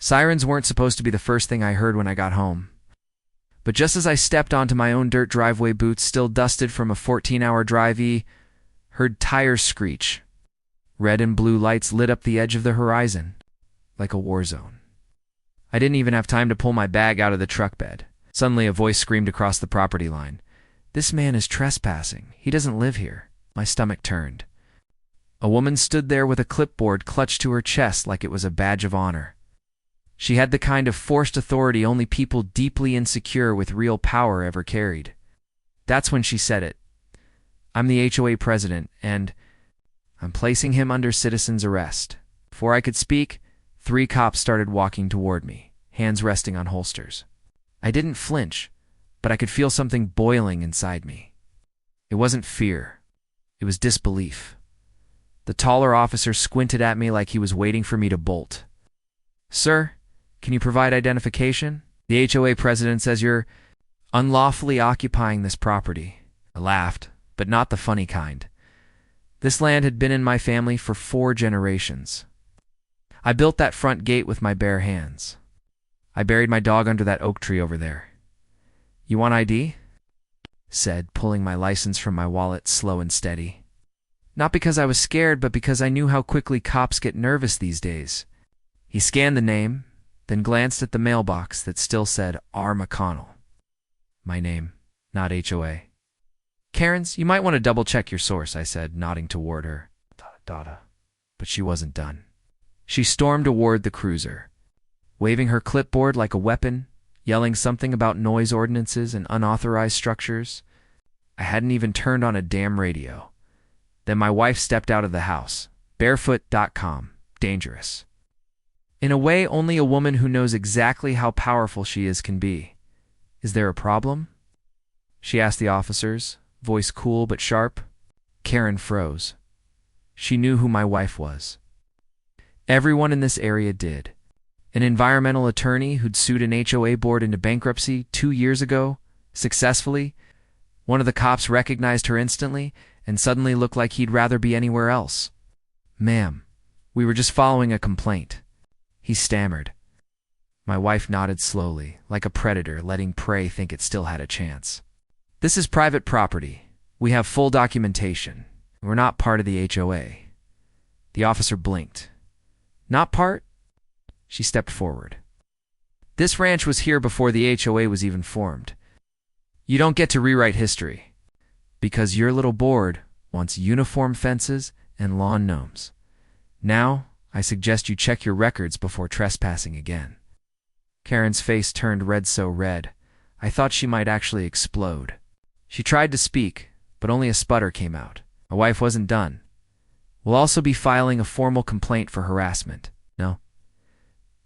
Sirens weren't supposed to be the first thing I heard when I got home. But just as I stepped onto my own dirt driveway boots still dusted from a 14-hour drive, heard tires screech. Red and blue lights lit up the edge of the horizon, like a war zone. I didn't even have time to pull my bag out of the truck bed. Suddenly a voice screamed across the property line. "This man is trespassing. He doesn't live here." My stomach turned. A woman stood there with a clipboard clutched to her chest like it was a badge of honor. She had the kind of forced authority only people deeply insecure with real power ever carried. That's when she said it. "I'm the HOA president, and I'm placing him under citizen's arrest." Before I could speak, 3 cops started walking toward me, hands resting on holsters. I didn't flinch, but I could feel something boiling inside me. It wasn't fear. It was disbelief. The taller officer squinted at me like he was waiting for me to bolt. "Sir, can you provide identification? The HOA president says you're unlawfully occupying this property." I laughed, but not the funny kind. This land had been in my family for 4 generations. I built that front gate with my bare hands. I buried my dog under that oak tree over there. "You want ID?" said, pulling my license from my wallet slow and steady. Not because I was scared, but because I knew how quickly cops get nervous these days. He scanned the name, then glanced at the mailbox that still said R. McConnell. My name, not HOA. "Karen's, you might want to double-check your source," I said, nodding toward her. But she wasn't done. She stormed toward the cruiser, waving her clipboard like a weapon, yelling something about noise ordinances and unauthorized structures. I hadn't even turned on a damn radio. Then my wife stepped out of the house. Barefoot.com. Dangerous. In a way, only a woman who knows exactly how powerful she is can be. "Is there a problem?" she asked the officers, voice cool but sharp. Karen froze. She knew who my wife was. Everyone in this area did. An environmental attorney who'd sued an HOA board into bankruptcy 2 years ago, successfully. One of the cops recognized her instantly and suddenly looked like he'd rather be anywhere else. "Ma'am, we were just following a complaint," he stammered. My wife nodded slowly, like a predator letting prey think it still had a chance. "This is private property. We have full documentation. We're not part of the HOA." The officer blinked. "Not part?" She stepped forward. "This ranch was here before the HOA was even formed. You don't get to rewrite history, because your little board wants uniform fences and lawn gnomes. Now, I suggest you check your records before trespassing again." Karen's face turned red, so red, I thought she might actually explode. She tried to speak, but only a sputter came out. My wife wasn't done. "We'll also be filing a formal complaint for harassment. No?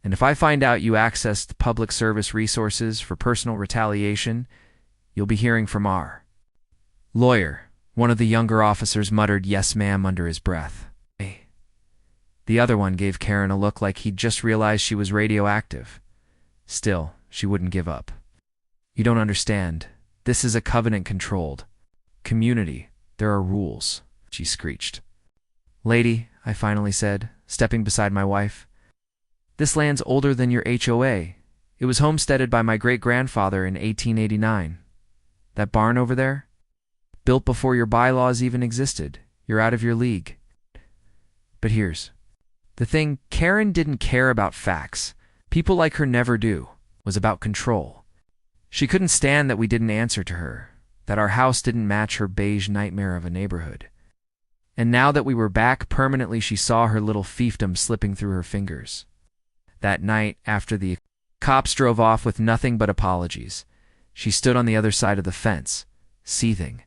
And if I find out you accessed public service resources for personal retaliation, you'll be hearing from our lawyer." One of the younger officers muttered "yes ma'am" under his breath. The other one gave Karen a look like he'd just realized she was radioactive. Still, she wouldn't give up. "You don't understand. This is a covenant-controlled community. There are rules," she screeched. "Lady," I finally said, stepping beside my wife, "this land's older than your HOA. It was homesteaded by my great-grandfather in 1889. That barn over there? Built before your bylaws even existed. You're out of your league." But here's the thing. Karen didn't care about facts. People like her never do. It was about control. She couldn't stand that we didn't answer to her, that our house didn't match her beige nightmare of a neighborhood. And now that we were back permanently, she saw her little fiefdom slipping through her fingers. That night, after the cops drove off with nothing but apologies, she stood on the other side of the fence, seething.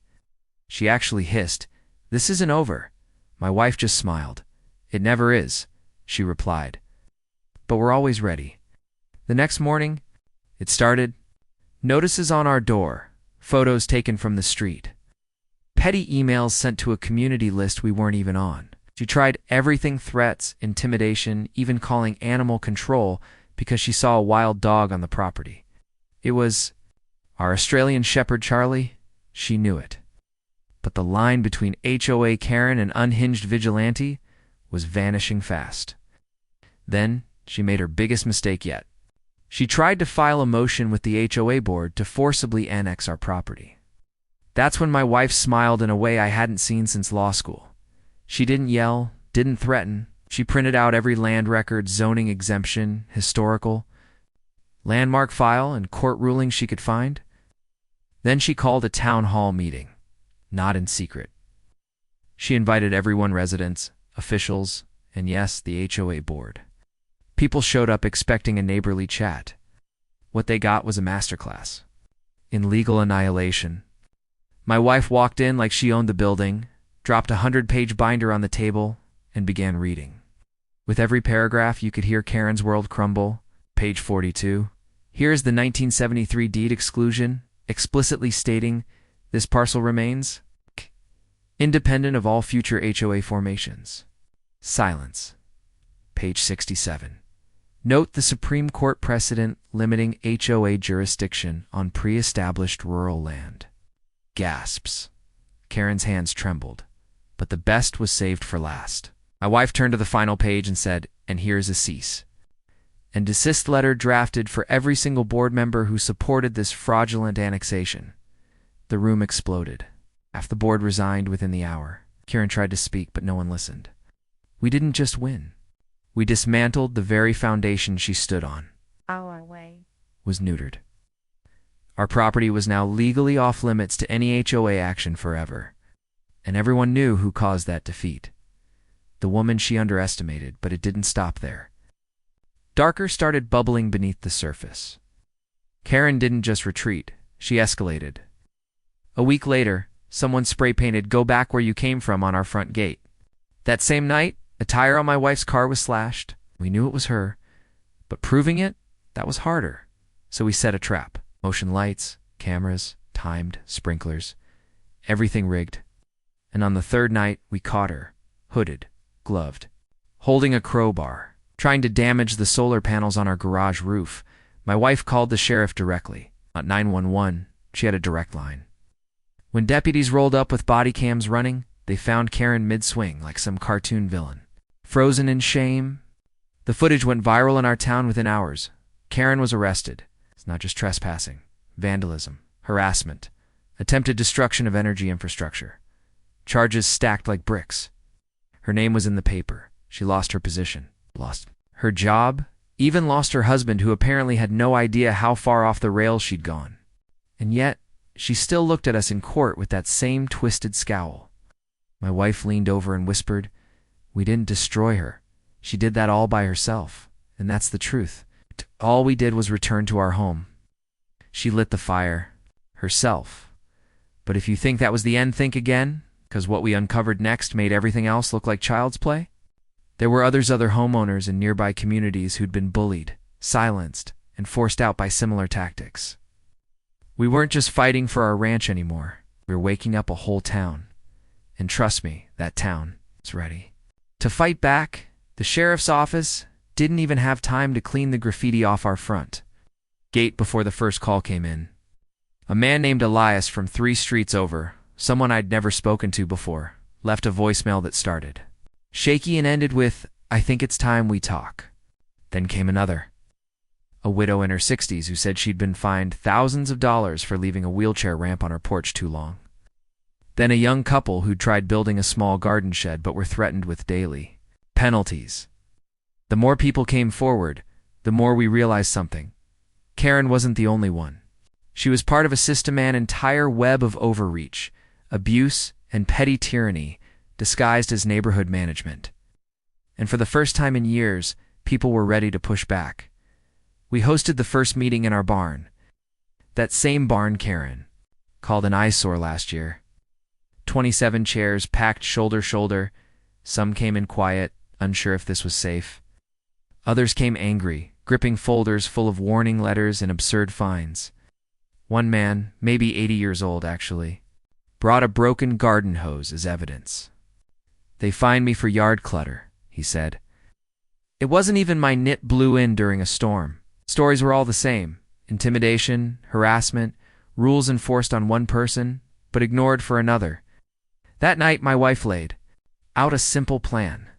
She actually hissed, "This isn't over." My wife just smiled. "It never is," she replied. "But we're always ready." The next morning, it started. Notices on our door, photos taken from the street. Petty emails sent to a community list we weren't even on. She tried everything: threats, intimidation, even calling animal control because she saw a wild dog on the property. It was our Australian Shepherd Charlie. She knew it. But the line between HOA Karen and unhinged vigilante was vanishing fast. Then she made her biggest mistake yet. She tried to file a motion with the HOA board to forcibly annex our property. That's when my wife smiled in a way I hadn't seen since law school. She didn't yell, didn't threaten. She printed out every land record, zoning exemption, historical, landmark file, and court ruling she could find. Then she called a town hall meeting, not in secret. She invited everyone, residents, officials, and yes, the HOA board. People showed up expecting a neighborly chat. What they got was a masterclass in legal annihilation. My wife walked in like she owned the building, dropped a 100-page binder on the table, and began reading. With every paragraph, you could hear Karen's world crumble. Page 42. Here's the 1973 deed exclusion, explicitly stating this parcel remains independent of all future HOA formations. Silence. Page 67. Note the Supreme Court precedent limiting HOA jurisdiction on pre-established rural land. Gasps. Karen's hands trembled, but the best was saved for last. My wife turned to the final page and said, "And here's a cease and desist letter drafted for every single board member who supported this fraudulent annexation." The room exploded. Half the board resigned within the hour. Karen tried to speak, but no one listened. We didn't just win. We dismantled the very foundation she stood on. Our way was neutered. Our property was now legally off limits to any HOA action forever. And everyone knew who caused that defeat. The woman she underestimated, but it didn't stop there. Darker started bubbling beneath the surface. Karen didn't just retreat, she escalated. A week later, someone spray-painted "Go back where you came from" on our front gate. That same night, a tire on my wife's car was slashed. We knew it was her, but proving it, that was harder. So we set a trap. Motion lights, cameras, timed, sprinklers, everything rigged. And on the third night, we caught her, hooded, gloved, holding a crowbar, trying to damage the solar panels on our garage roof. My wife called the sheriff directly. Not 911, she had a direct line. When deputies rolled up with body cams running, they found Karen mid-swing like some cartoon villain. Frozen in shame. The footage went viral in our town within hours. Karen was arrested. It's not just trespassing, vandalism, harassment, attempted destruction of energy infrastructure. Charges stacked like bricks. Her name was in the paper. She lost her position, lost her job, even lost her husband, who apparently had no idea how far off the rails she'd gone. And yet, she still looked at us in court with that same twisted scowl. My wife leaned over and whispered, "We didn't destroy her. She did that all by herself. And that's the truth. All we did was return to our home." She lit the fire herself. But if you think that was the end, think again, because what we uncovered next made everything else look like child's play. There were other homeowners in nearby communities who'd been bullied, silenced, and forced out by similar tactics. We weren't just fighting for our ranch anymore. We were waking up a whole town. And trust me, that town is ready to fight back. The sheriff's office didn't even have time to clean the graffiti off our front gate before the first call came in. A man named Elias from 3 streets over, someone I'd never spoken to before, left a voicemail that started shaky and ended with, "I think it's time we talk." Then came another. A widow in her 60s who said she'd been fined thousands of dollars for leaving a wheelchair ramp on her porch too long. Then a young couple who'd tried building a small garden shed but were threatened with daily penalties. The more people came forward, the more we realized something. Karen wasn't the only one. She was part of a system, an entire web of overreach, abuse, and petty tyranny disguised as neighborhood management. And for the first time in years, people were ready to push back. We hosted the first meeting in our barn. That same barn Karen called an eyesore last year. 27 chairs packed shoulder to shoulder. Some came in quiet, unsure if this was safe. Others came angry, gripping folders full of warning letters and absurd fines. One man, maybe 80 years old actually, brought a broken garden hose as evidence. "They fined me for yard clutter," he said. "It wasn't even my knit blew in during a storm." Stories were all the same: intimidation, harassment, rules enforced on one person, but ignored for another. That night, my wife laid out a simple plan.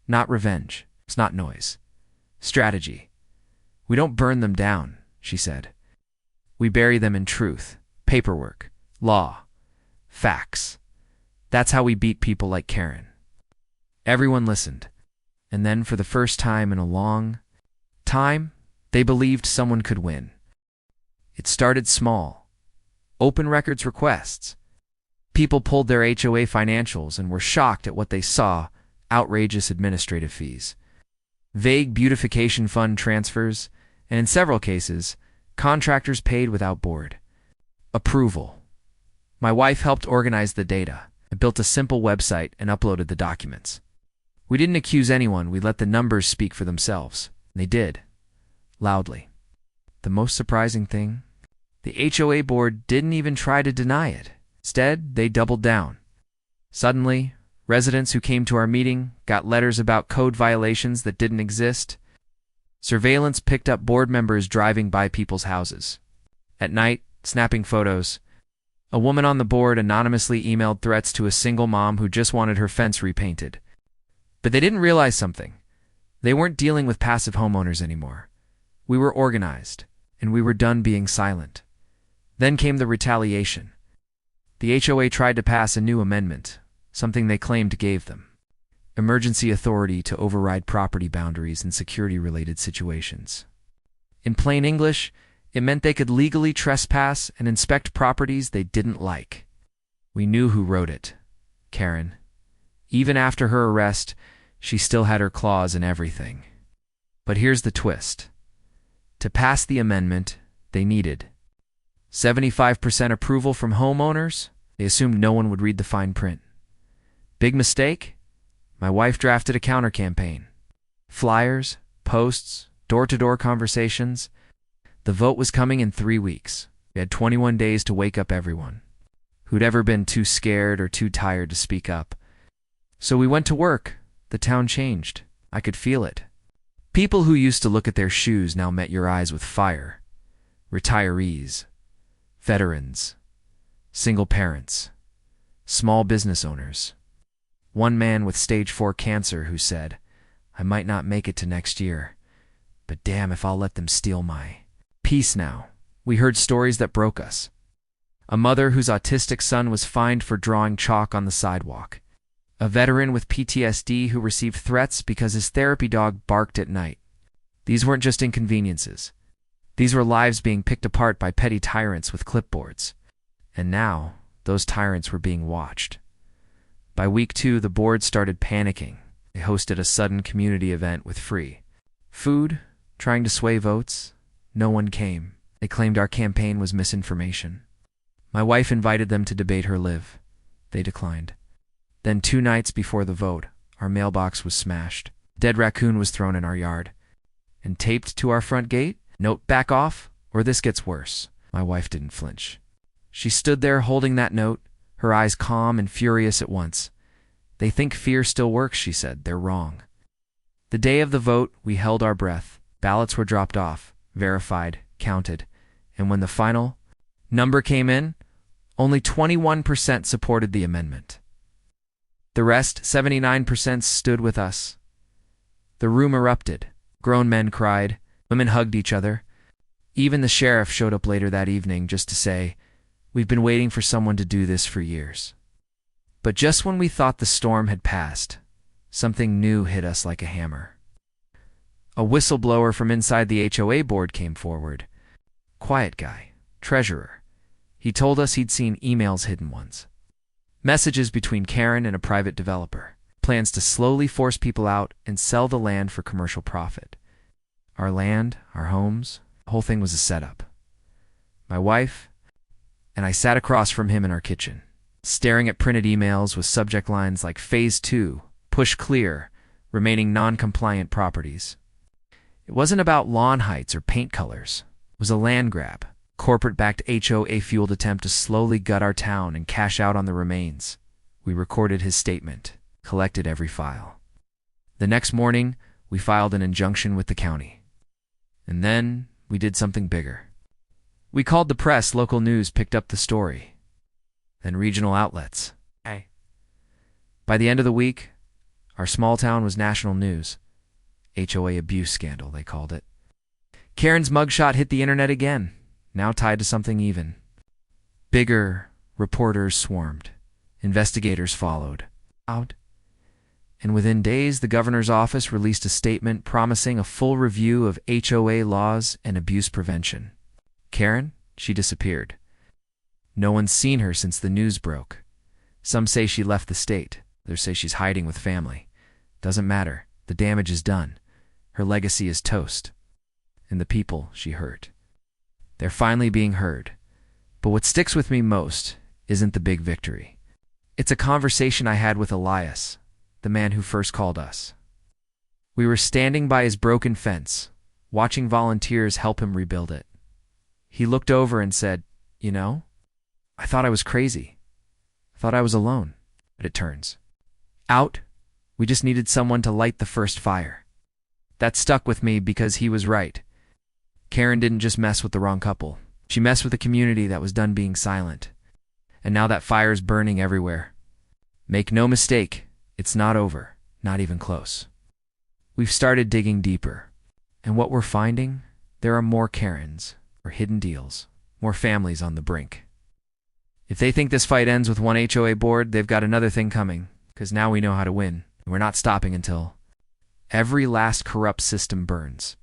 Not revenge. It's not noise. Strategy. We don't burn them down, she said. We bury them in truth, paperwork, law, facts. That's how we beat people like Karen. Everyone listened, and then for the first time in a long time, they believed someone could win. It started small. Open records requests. People pulled their HOA financials and were shocked at what they saw: outrageous administrative fees, vague beautification fund transfers, and in several cases, contractors paid without board approval. My wife helped organize the data. I built a simple website and uploaded the documents. We didn't accuse anyone, we let the numbers speak for themselves. And they did. Loudly. The most surprising thing? The HOA board didn't even try to deny it. Instead, they doubled down. Suddenly, residents who came to our meeting got letters about code violations that didn't exist. Surveillance picked up board members driving by people's houses. At night, snapping photos. A woman on the board anonymously emailed threats to a single mom who just wanted her fence repainted. But they didn't realize something. They weren't dealing with passive homeowners anymore. We were organized, and we were done being silent. Then came the retaliation. The HOA tried to pass a new amendment, something they claimed gave them emergency authority to override property boundaries in security-related situations. In plain English, it meant they could legally trespass and inspect properties they didn't like. We knew who wrote it: Karen. Even after her arrest, she still had her claws in everything. But here's the twist. To pass the amendment, they needed 75% approval from homeowners. They assumed no one would read the fine print. Big mistake? My wife drafted a counter-campaign. Flyers, posts, door-to-door conversations. The vote was coming in 3 weeks. We had 21 days to wake up everyone who'd ever been too scared or too tired to speak up. So we went to work. The town changed. I could feel it. People who used to look at their shoes now met your eyes with fire. Retirees, veterans, single parents, small business owners. One man with stage 4 cancer who said, "I might not make it to next year, but damn if I'll let them steal my peace now." We heard stories that broke us. A mother whose autistic son was fined for drawing chalk on the sidewalk. A veteran with PTSD who received threats because his therapy dog barked at night. These weren't just inconveniences. These were lives being picked apart by petty tyrants with clipboards. And now, those tyrants were being watched. By week 2, the board started panicking. They hosted a sudden community event with free food, trying to sway votes. No one came. They claimed our campaign was misinformation. My wife invited them to debate her live. They declined. Then 2 nights before the vote, our mailbox was smashed. A dead raccoon was thrown in our yard. And taped to our front gate, note: "Back off, or this gets worse." My wife didn't flinch. She stood there holding that note, her eyes calm and furious at once. "They think fear still works," she said. "They're wrong." The day of the vote, we held our breath. Ballots were dropped off, verified, counted. And when the final number came in, only 21% supported the amendment. The rest, 79%, stood with us. The room erupted. Grown men cried. Women hugged each other. Even the sheriff showed up later that evening just to say, "We've been waiting for someone to do this for years." But just when we thought the storm had passed, something new hit us like a hammer. A whistleblower from inside the HOA board came forward. Quiet guy, treasurer. He told us he'd seen emails, hidden ones. Messages between Karen and a private developer. Plans to slowly force people out and sell the land for commercial profit. Our land, our homes, the whole thing was a setup. My wife and I sat across from him in our kitchen, staring at printed emails with subject lines like Phase 2, Push Clear, Remaining Non-Compliant Properties. It wasn't about lawn heights or paint colors. It was a land grab, corporate-backed HOA-fueled attempt to slowly gut our town and cash out on the remains. We recorded his statement, collected every file. The next morning, we filed an injunction with the county. And then we did something bigger. We called the press. Local news picked up the story. Then regional outlets. By the end of the week, our small town was national news. HOA abuse scandal, they called it. Karen's mugshot hit the internet again, now tied to something even bigger. Reporters swarmed. Investigators followed. And within days, the governor's office released a statement promising a full review of HOA laws and abuse prevention. Karen, she disappeared. No one's seen her since the news broke. Some say she left the state. Others say she's hiding with family. Doesn't matter. The damage is done. Her legacy is toast. And the people she hurt. They're finally being heard. But what sticks with me most isn't the big victory. It's a conversation I had with Elias, the man who first called us. We were standing by his broken fence, watching volunteers help him rebuild it. He looked over and said, "You know, I thought I was crazy. I thought I was alone. But it turns out we just needed someone to light the first fire." That stuck with me because he was right. Karen didn't just mess with the wrong couple. She messed with a community that was done being silent. And now that fire's burning everywhere. Make no mistake, it's not over, not even close. We've started digging deeper. And what we're finding? There are more Karens, or hidden deals, more families on the brink. If they think this fight ends with one HOA board, they've got another thing coming, because now we know how to win. And we're not stopping until every last corrupt system burns.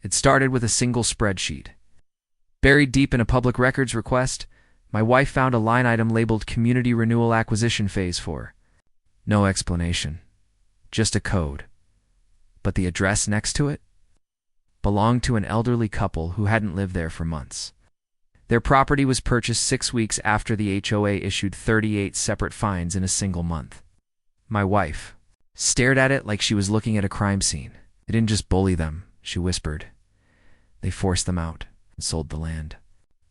It started with a single spreadsheet. Buried deep in a public records request, my wife found a line item labeled Community Renewal Acquisition Phase 4. No explanation. Just a code. But the address next to it belonged to an elderly couple who hadn't lived there for months. Their property was purchased 6 weeks after the HOA issued 38 separate fines in a single month. My wife stared at it like she was looking at a crime scene. They didn't just bully them, she whispered. They forced them out and sold the land.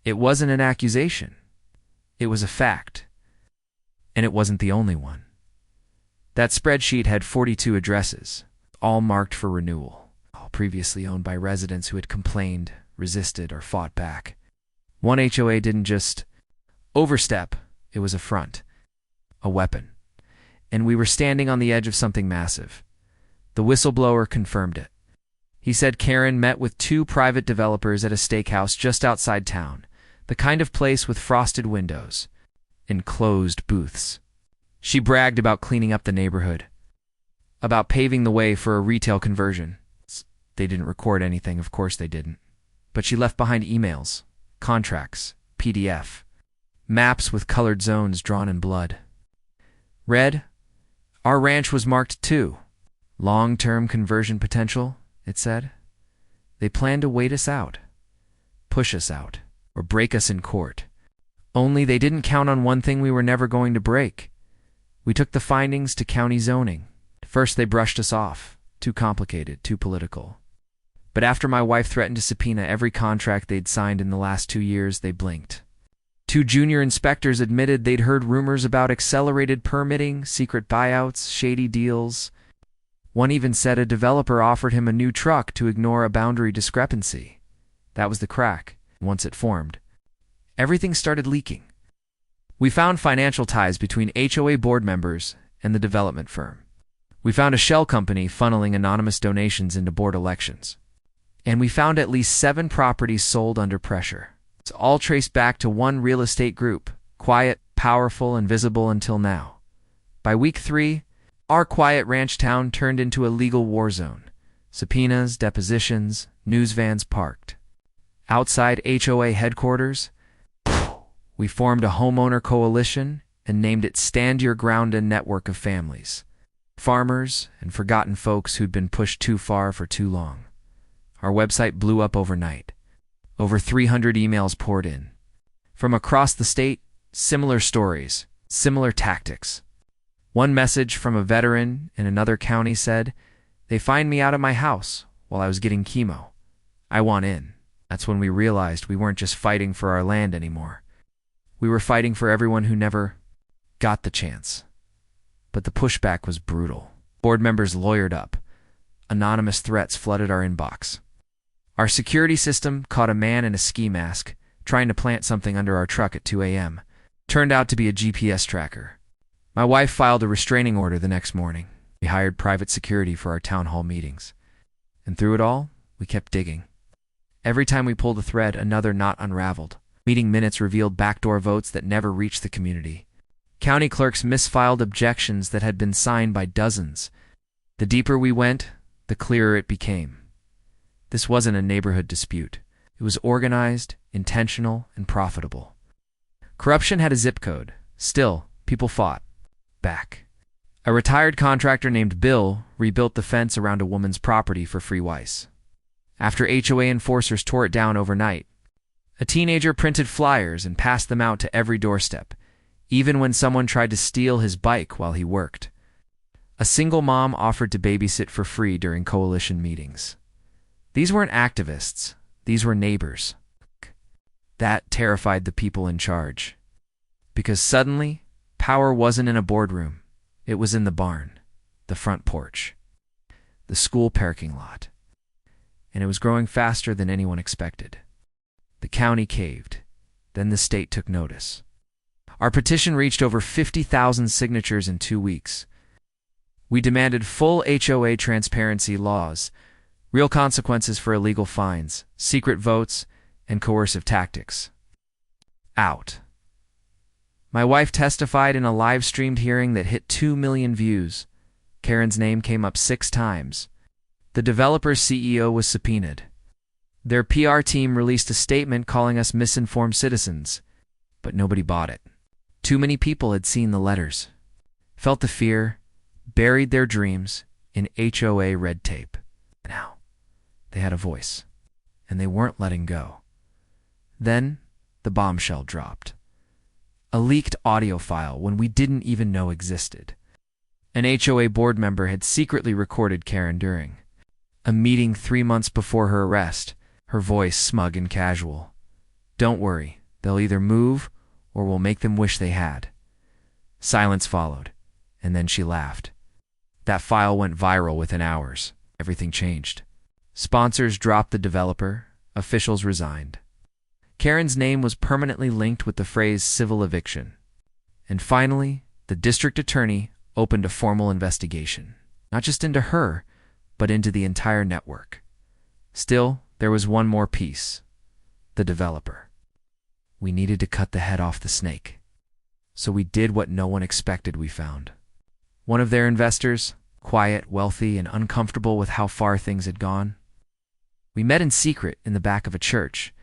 It wasn't an accusation. It was a fact. And it wasn't the only one. That spreadsheet had 42 addresses, all marked for renewal, all previously owned by residents who had complained, resisted, or fought back. One HOA didn't just overstep, it was a front, a weapon. And we were standing on the edge of something massive. The whistleblower confirmed it. He said Karen met with 2 private developers at a steakhouse just outside town, the kind of place with frosted windows, enclosed booths. She bragged about cleaning up the neighborhood, about paving the way for a retail conversion. They didn't record anything, of course they didn't. But she left behind emails, contracts, PDF, maps with colored zones drawn in blood. Red, our ranch was marked too. Long-term conversion potential, it said. They planned to wait us out, push us out, or break us in court. Only they didn't count on one thing we were never going to break. We took the findings to county zoning. First they brushed us off. Too complicated, too political. But after my wife threatened to subpoena every contract they'd signed in the last 2 years, they blinked. 2 junior inspectors admitted they'd heard rumors about accelerated permitting, secret buyouts, shady deals. One even said a developer offered him a new truck to ignore a boundary discrepancy. That was the crack. Once it formed, everything started leaking. We found financial ties between HOA board members and the development firm. We found a shell company funneling anonymous donations into board elections. And we found at least 7 properties sold under pressure. It's all traced back to one real estate group, quiet, powerful, and visible until now. By week 3, our quiet ranch town turned into a legal war zone. Subpoenas, depositions, news vans parked. Outside HOA headquarters, we formed a homeowner coalition and named it Stand Your Ground, a network of families. Farmers and forgotten folks who'd been pushed too far for too long. Our website blew up overnight. Over 300 emails poured in. From across the state, similar stories, similar tactics. One message from a veteran in another county said, "They fined me out of my house while I was getting chemo. I want in." That's when we realized we weren't just fighting for our land anymore. We were fighting for everyone who never got the chance. But the pushback was brutal. Board members lawyered up. Anonymous threats flooded our inbox. Our security system caught a man in a ski mask trying to plant something under our truck at 2 a.m. Turned out to be a GPS tracker. My wife filed a restraining order the next morning. We hired private security for our town hall meetings. And through it all, we kept digging. Every time we pulled a thread, another knot unraveled. Meeting minutes revealed backdoor votes that never reached the community. County clerks misfiled objections that had been signed by dozens. The deeper we went, the clearer it became. This wasn't a neighborhood dispute. It was organized, intentional, and profitable. Corruption had a zip code. Still, people fought back. A retired contractor named Bill rebuilt the fence around a woman's property for free Weiss. After HOA enforcers tore it down overnight, a teenager printed flyers and passed them out to every doorstep, even when someone tried to steal his bike while he worked. A single mom offered to babysit for free during coalition meetings. These weren't activists. These were neighbors. That terrified the people in charge. Because suddenly, power wasn't in a boardroom. It was in the barn, the front porch, the school parking lot. And it was growing faster than anyone expected. The county caved. Then the state took notice. Our petition reached over 50,000 signatures in 2 weeks. We demanded full HOA transparency laws, real consequences for illegal fines, secret votes, and coercive tactics. Out. My wife testified in a live-streamed hearing that hit 2 million views. Karen's name came up 6 times. The developer's CEO was subpoenaed. Their PR team released a statement calling us misinformed citizens, but nobody bought it. Too many people had seen the letters, felt the fear, buried their dreams in HOA red tape. Now, they had a voice, and they weren't letting go. Then, the bombshell dropped. A leaked audio file when we didn't even know existed. An HOA board member had secretly recorded Karen during a meeting 3 months before her arrest, her voice smug and casual. "Don't worry, they'll either move or we'll make them wish they had." Silence followed, and then she laughed. That file went viral within hours. Everything changed. Sponsors dropped the developer, officials resigned. Karen's name was permanently linked with the phrase civil eviction. And finally, the district attorney opened a formal investigation, not just into her, but into the entire network. Still, there was one more piece: the developer. We needed to cut the head off the snake. So we did what no one expected we found. One of their investors, quiet, wealthy, and uncomfortable with how far things had gone. We met in secret in the back of a church.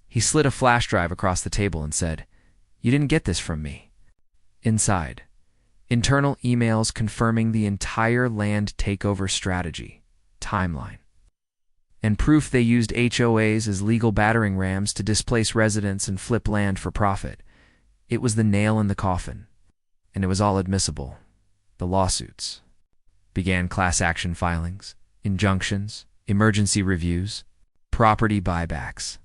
He slid a flash drive across the table and said, "You didn't get this from me." Inside, internal emails confirming the entire land takeover strategy, timeline, and proof they used HOAs as legal battering rams to displace residents and flip land for profit. It was the nail in the coffin, and it was all admissible. The lawsuits began: class action filings, injunctions, emergency reviews, property buybacks.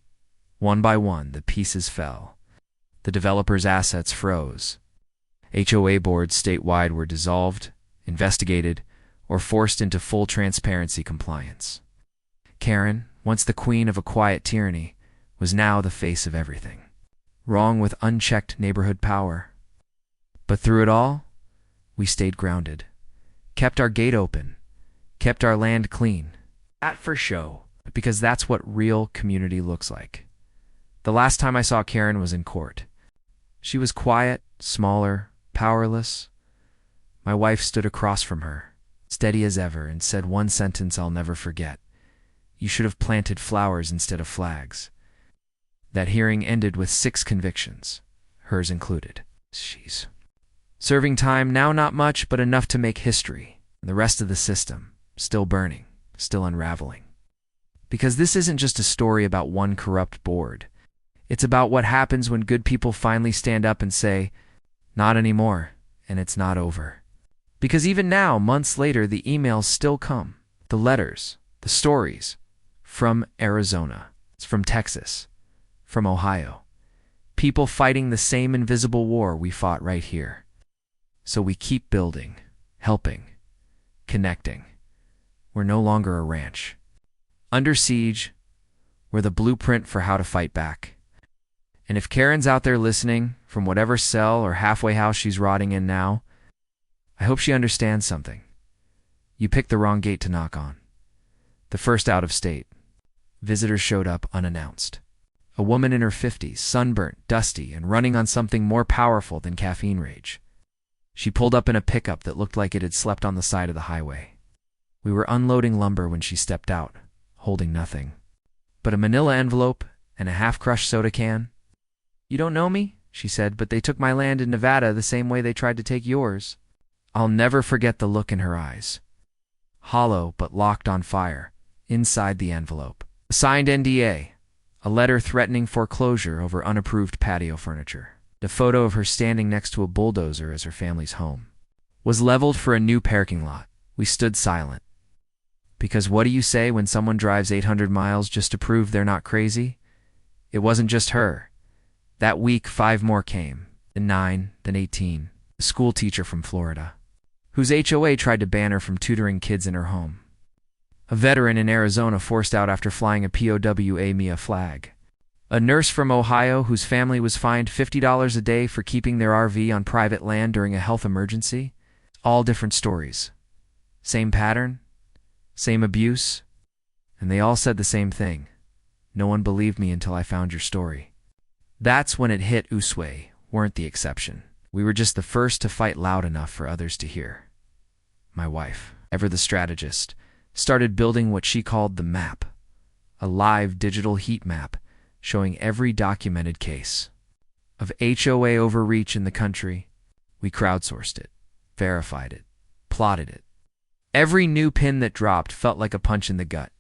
One by one, the pieces fell. The developer's assets froze. HOA boards statewide were dissolved, investigated, or forced into full transparency compliance. Karen, once the queen of a quiet tyranny, was now the face of everything, wrong with unchecked neighborhood power. But through it all, we stayed grounded, kept our gate open, kept our land clean. Not for show, but because that's what real community looks like. The last time I saw Karen was in court. She was quiet, smaller, powerless. My wife stood across from her, steady as ever, and said one sentence I'll never forget: "You should have planted flowers instead of flags." That hearing ended with 6 convictions, hers included. She's serving time now, not much, but enough to make history. And the rest of the system, still burning, still unraveling. Because this isn't just a story about one corrupt board. It's about what happens when good people finally stand up and say, "Not anymore," and it's not over. Because even now, months later, the emails still come. The letters, the stories, from Arizona, from Texas, from Ohio. People fighting the same invisible war we fought right here. So we keep building, helping, connecting. We're no longer a ranch. Under siege, we're the blueprint for how to fight back. And if Karen's out there listening, from whatever cell or halfway house she's rotting in now, I hope she understands something. You picked the wrong gate to knock on. The first out of state. Visitors showed up unannounced. A woman in her 50s, sunburnt, dusty, and running on something more powerful than caffeine rage. She pulled up in a pickup that looked like it had slept on the side of the highway. We were unloading lumber when she stepped out, holding nothing but a manila envelope and a half-crushed soda can. "You don't know me?" she said, "but they took my land in Nevada the same way they tried to take yours." I'll never forget the look in her eyes. Hollow but locked on fire, inside the envelope. A signed NDA, a letter threatening foreclosure over unapproved patio furniture. A photo of her standing next to a bulldozer as her family's home was leveled for a new parking lot. We stood silent. Because what do you say when someone drives 800 miles just to prove they're not crazy? It wasn't just her. That week, 5 more came, then 9, then 18. A school teacher from Florida, whose HOA tried to ban her from tutoring kids in her home. A veteran in Arizona forced out after flying a POW MIA flag. A nurse from Ohio whose family was fined $50 a day for keeping their RV on private land during a health emergency. All different stories. Same pattern, same abuse, and they all said the same thing. No one believed me until I found your story. That's when it hit HOA weren't the exception. We were just the first to fight loud enough for others to hear. My wife, ever the strategist, started building what she called the map, a live digital heat map showing every documented case of HOA overreach in the country. We crowdsourced it, verified it, plotted it. Every new pin that dropped felt like a punch in the gut.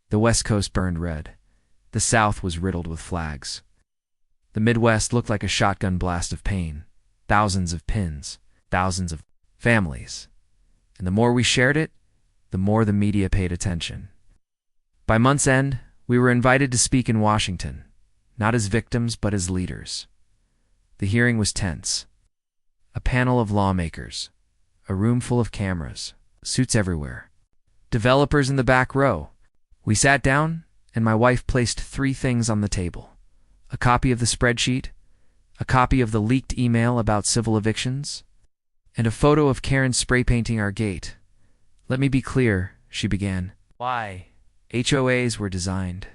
The West Coast burned red. The South was riddled with flags. The Midwest looked like a shotgun blast of pain. Thousands of pins, thousands of families. And the more we shared it, the more the media paid attention. By month's end, we were invited to speak in Washington, not as victims but as leaders. The hearing was tense. A panel of lawmakers, a room full of cameras, suits everywhere. Developers in the back row. We sat down, and my wife placed 3 things on the table. A copy of the spreadsheet, a copy of the leaked email about civil evictions, and a photo of Karen spray painting our gate. "Let me be clear," she began. "Why? HOAs were designed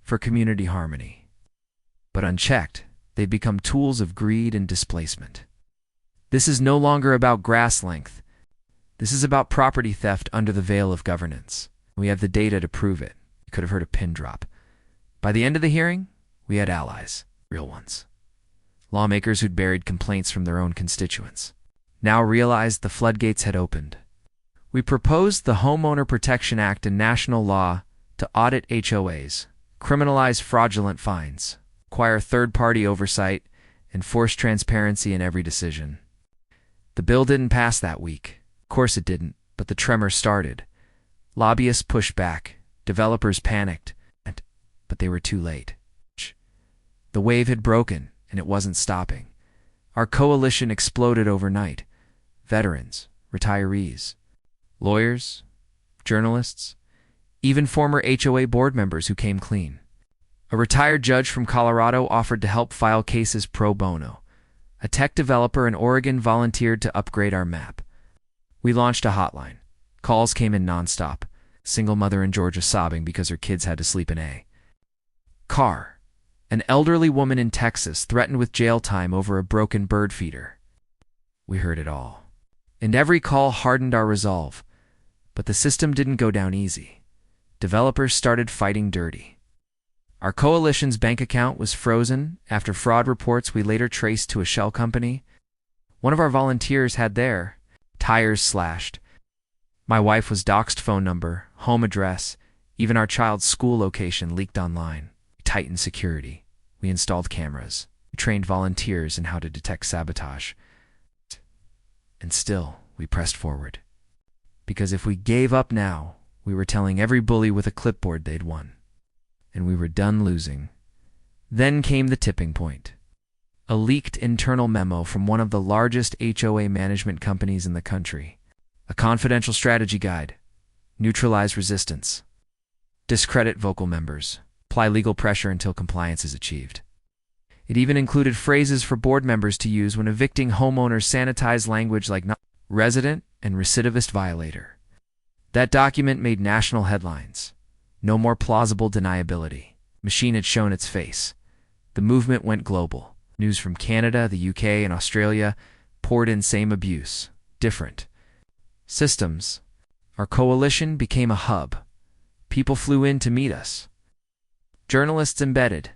for community harmony. But unchecked, they've become tools of greed and displacement. This is no longer about grass length. This is about property theft under the veil of governance. We have the data to prove it." You could have heard a pin drop. By the end of the hearing, we had allies, real ones. Lawmakers who'd buried complaints from their own constituents now realized the floodgates had opened. We proposed the Homeowner Protection Act and national law to audit HOAs, criminalize fraudulent fines, require third-party oversight, and force transparency in every decision. The bill didn't pass that week. Of course it didn't, but the tremor started. Lobbyists pushed back, developers panicked, but they were too late. The wave had broken, and it wasn't stopping. Our coalition exploded overnight. Veterans, retirees, lawyers, journalists, even former HOA board members who came clean. A retired judge from Colorado offered to help file cases pro bono. A tech developer in Oregon volunteered to upgrade our map. We launched a hotline. Calls came in nonstop. Single mother in Georgia sobbing because her kids had to sleep in a car. An elderly woman in Texas threatened with jail time over a broken bird feeder. We heard it all. And every call hardened our resolve. But the system didn't go down easy. Developers started fighting dirty. Our coalition's bank account was frozen after fraud reports we later traced to a shell company. One of our volunteers had their tires slashed. My wife was doxed phone number, home address, even our child's school location leaked online. We tightened security. We installed cameras. We trained volunteers in how to detect sabotage. And still, we pressed forward. Because if we gave up now, we were telling every bully with a clipboard they'd won. And we were done losing. Then came the tipping point. A leaked internal memo from one of the largest HOA management companies in the country. A confidential strategy guide. Neutralize resistance. Discredit vocal members. Apply legal pressure until compliance is achieved. It even included phrases for board members to use when evicting homeowners, sanitized language like resident and recidivist violator. That document made national headlines. No more plausible deniability. Machine had shown its face. The movement went global. News from Canada, the UK, and Australia poured in same abuse. Different systems. Our coalition became a hub. People flew in to meet us. Journalists embedded.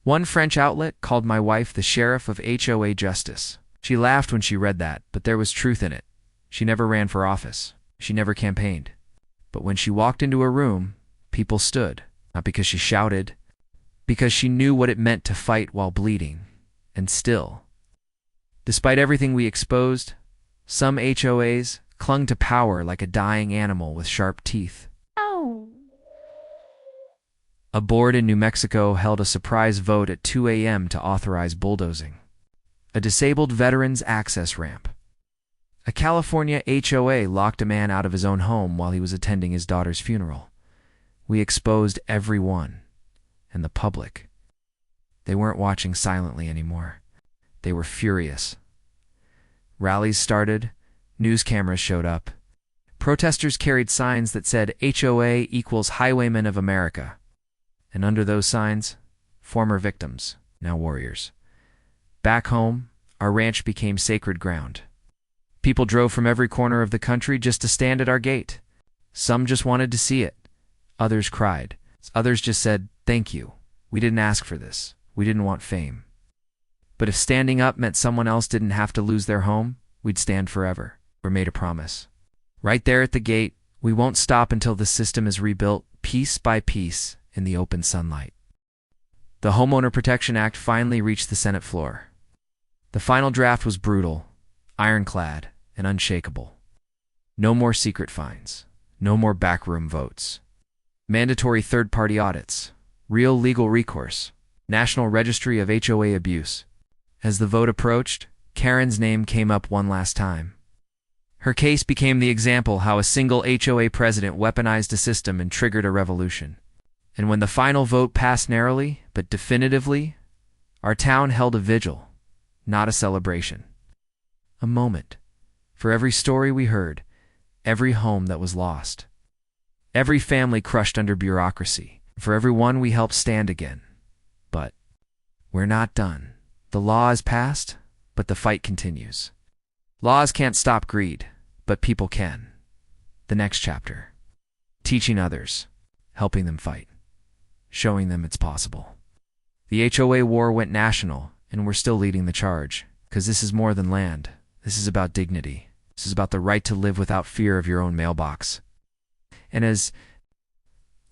One French outlet called my wife the sheriff of HOA justice. She laughed when she read that, but there was truth in it. She never ran for office. She never campaigned. But when she walked into a room, people stood. Not because she shouted, because she knew what it meant to fight while bleeding. And still, despite everything we exposed, some HOAs clung to power like a dying animal with sharp teeth. Oh. A board in New Mexico held a surprise vote at 2 a.m. to authorize bulldozing. A disabled veterans access ramp. A California HOA locked a man out of his own home while he was attending his daughter's funeral. We exposed everyone, and the public. They weren't watching silently anymore. They were furious. Rallies started. News cameras showed up. Protesters carried signs that said HOA equals Highwaymen of America. And under those signs, former victims, now warriors. Back home, our ranch became sacred ground. People drove from every corner of the country just to stand at our gate. Some just wanted to see it. Others cried. Others just said, "Thank you. We didn't ask for this. We didn't want fame." But if standing up meant someone else didn't have to lose their home, we'd stand forever. We made a promise. Right there at the gate, we won't stop until the system is rebuilt, piece by piece, in the open sunlight. The Homeowner Protection Act finally reached the Senate floor. The final draft was brutal, ironclad, and unshakable. No more secret fines. No more backroom votes. Mandatory third-party audits. Real legal recourse. National Registry of HOA abuse. As the vote approached, Karen's name came up one last time. Her case became the example how a single HOA president weaponized a system and triggered a revolution. And when the final vote passed narrowly, but definitively, our town held a vigil, not a celebration. A moment. For every story we heard, every home that was lost, every family crushed under bureaucracy, for everyone we helped stand again. But we're not done. The law is passed, but the fight continues. Laws can't stop greed, but people can. The next chapter. Teaching others, helping them fight, showing them it's possible. The HOA war went national, and we're still leading the charge, because this is more than land. This is about dignity. This is about the right to live without fear of your own mailbox. And as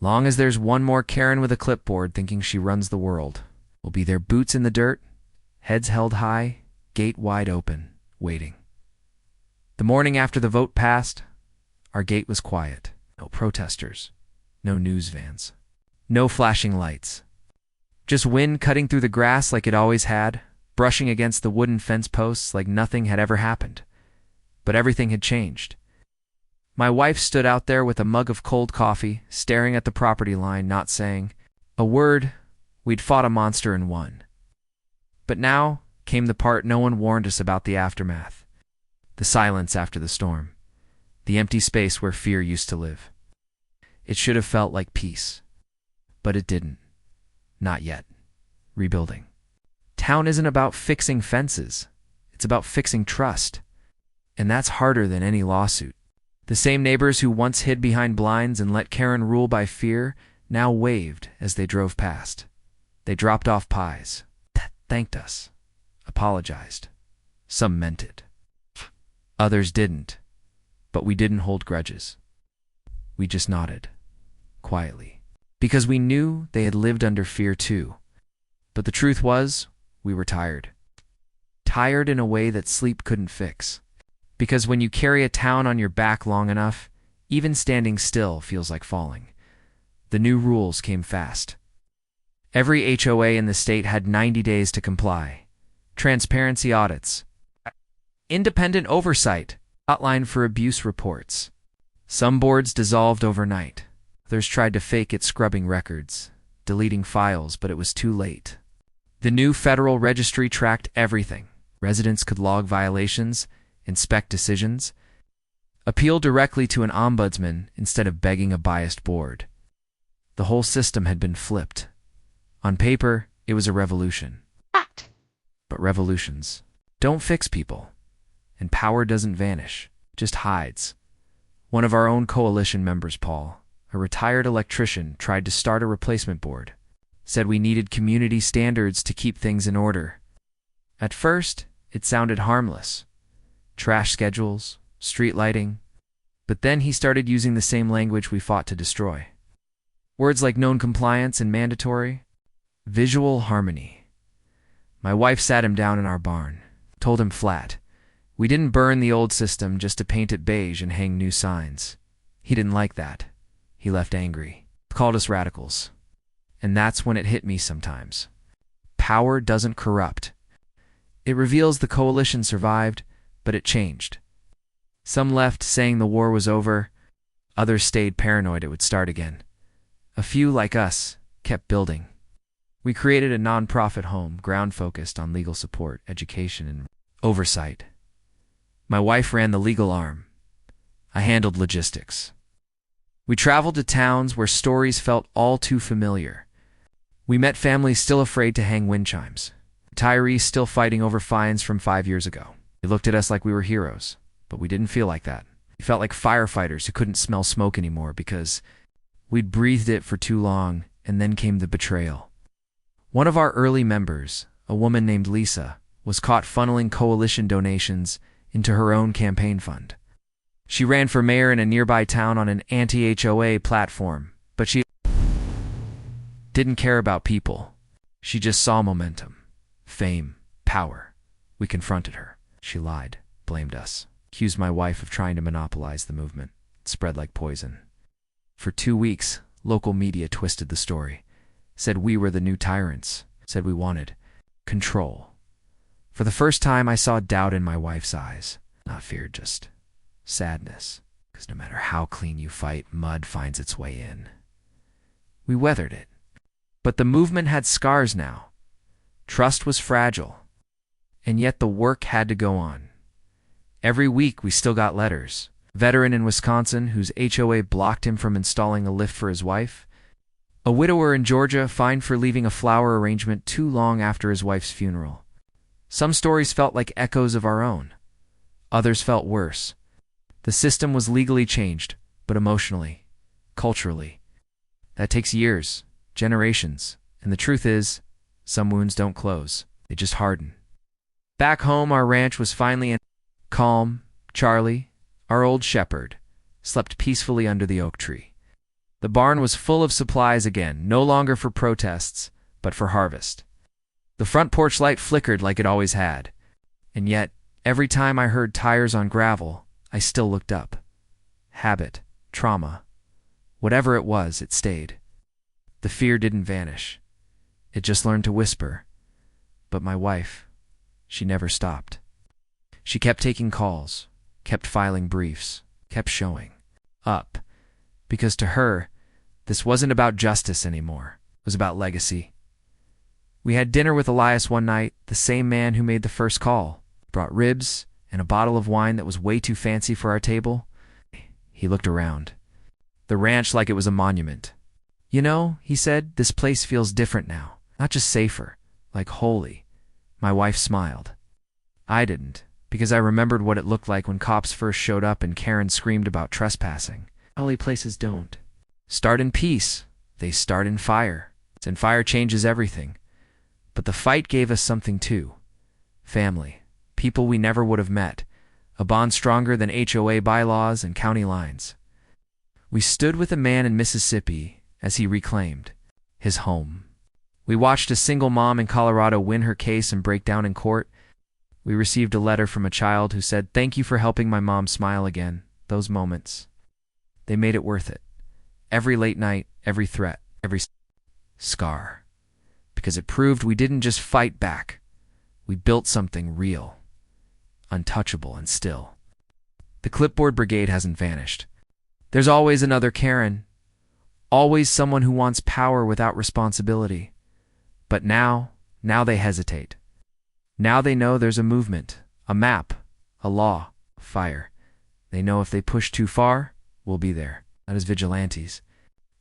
long as there's one more Karen with a clipboard thinking she runs the world, we'll be there, boots in the dirt, heads held high, gate wide open, waiting. The morning after the vote passed, our gate was quiet. No protesters, no news vans, no flashing lights. Just wind cutting through the grass like it always had, brushing against the wooden fence posts like nothing had ever happened. But everything had changed. My wife stood out there with a mug of cold coffee, staring at the property line, not saying a word. We'd fought a monster and won. But now came the part no one warned us about: the aftermath. The silence after the storm. The empty space where fear used to live. It should have felt like peace. But it didn't. Not yet. Rebuilding. Town isn't about fixing fences. It's about fixing trust. And that's harder than any lawsuit. The same neighbors who once hid behind blinds and let Karen rule by fear now waved as they drove past. They dropped off pies, thanked us, apologized. Some meant it. Others didn't. But we didn't hold grudges. We just nodded, quietly, because we knew they had lived under fear too. But the truth was, we were tired. Tired in a way that sleep couldn't fix. Because when you carry a town on your back long enough, even standing still feels like falling. The new rules came fast. Every HOA in the state had 90 days to comply. Transparency audits. Independent oversight. Hotline for abuse reports. Some boards dissolved overnight. Others tried to fake it, scrubbing records, deleting files, but it was too late. The new federal registry tracked everything. Residents could log violations, inspect decisions. Appeal directly to an ombudsman instead of begging a biased board. The whole system had been flipped. On paper, it was a revolution. But revolutions don't fix people. And power doesn't vanish, just hides. One of our own coalition members, Paul, a retired electrician, tried to start a replacement board. Said we needed community standards to keep things in order. At first, it sounded harmless. Trash schedules, street lighting. But then he started using the same language we fought to destroy. Words like known compliance and mandatory. Visual harmony. My wife sat him down in our barn, told him flat. We didn't burn the old system just to paint it beige and hang new signs. He didn't like that. He left angry. Called us radicals. And that's when it hit me sometimes. Power doesn't corrupt. It reveals the coalition survived, but it changed. Some left saying the war was over. Others stayed paranoid it would start again. A few, like us, kept building. We created a non-profit home, ground-focused on legal support, education, and oversight. My wife ran the legal arm. I handled logistics. We traveled to towns where stories felt all too familiar. We met families still afraid to hang wind chimes. Retirees still fighting over fines from 5 years ago. They looked at us like we were heroes, but we didn't feel like that. We felt like firefighters who couldn't smell smoke anymore because we'd breathed it for too long, and then came the betrayal. One of our early members, a woman named Lisa, was caught funneling coalition donations into her own campaign fund. She ran for mayor in a nearby town on an anti-HOA platform, but she didn't care about people. She just saw momentum, fame, power. We confronted her. She lied, blamed us, accused my wife of trying to monopolize the movement. It spread like poison. For 2 weeks, local media twisted the story, said we were the new tyrants, said we wanted control. For the first time, I saw doubt in my wife's eyes. Not fear, just sadness. Because no matter how clean you fight, mud finds its way in. We weathered it. But the movement had scars now. Trust was fragile. And yet the work had to go on. Every week we still got letters. A veteran in Wisconsin whose HOA blocked him from installing a lift for his wife. A widower in Georgia fined for leaving a flower arrangement too long after his wife's funeral. Some stories felt like echoes of our own. Others felt worse. The system was legally changed, but emotionally, culturally. That takes years, generations, and the truth is, some wounds don't close, they just harden. Back home, our ranch was finally in calm. Charlie, our old shepherd, slept peacefully under the oak tree. The barn was full of supplies again, no longer for protests, but for harvest. The front porch light flickered like it always had, and yet, every time I heard tires on gravel, I still looked up. Habit, trauma, whatever it was, it stayed. The fear didn't vanish. It just learned to whisper. But my wife, she never stopped. She kept taking calls, kept filing briefs, kept showing up. Because to her, this wasn't about justice anymore. It was about legacy. We had dinner with Elias one night, the same man who made the first call, brought ribs and a bottle of wine that was way too fancy for our table. He looked around. The ranch like it was a monument. You know, he said, this place feels different now. Not just safer, like holy. My wife smiled. I didn't, because I remembered what it looked like when cops first showed up and Karen screamed about trespassing. Holy places don't start in peace. They start in fire. And fire changes everything. But the fight gave us something too. Family. People we never would have met. A bond stronger than HOA bylaws and county lines. We stood with a man in Mississippi as he reclaimed his home. We watched a single mom in Colorado win her case and break down in court. We received a letter from a child who said, "Thank you for helping my mom smile again." Those moments, they made it worth it. Every late night, every threat, every scar. Because it proved we didn't just fight back. We built something real, untouchable and still. The clipboard brigade hasn't vanished. There's always another Karen. Always someone who wants power without responsibility. But now they hesitate. Now they know there's a movement, a map, a law, a fire. They know if they push too far, we'll be there. Not as vigilantes,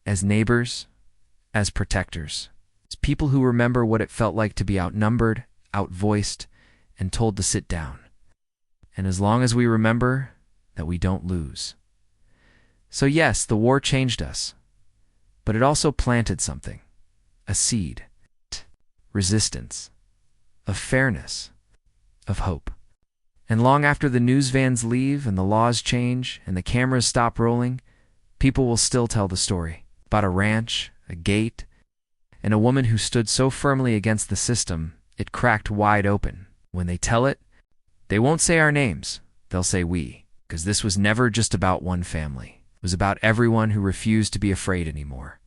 as neighbors, as protectors. As people who remember what it felt like to be outnumbered, outvoiced, and told to sit down. And as long as we remember that we don't lose. So yes, the war changed us, but it also planted something. A seed. Resistance. Of fairness. Of hope. And long after the news vans leave and the laws change and the cameras stop rolling, people will still tell the story about a ranch, a gate, and a woman who stood so firmly against the system it cracked wide open. When they tell it, they won't say our names, they'll say we, because this was never just about one family. It was about everyone who refused to be afraid anymore.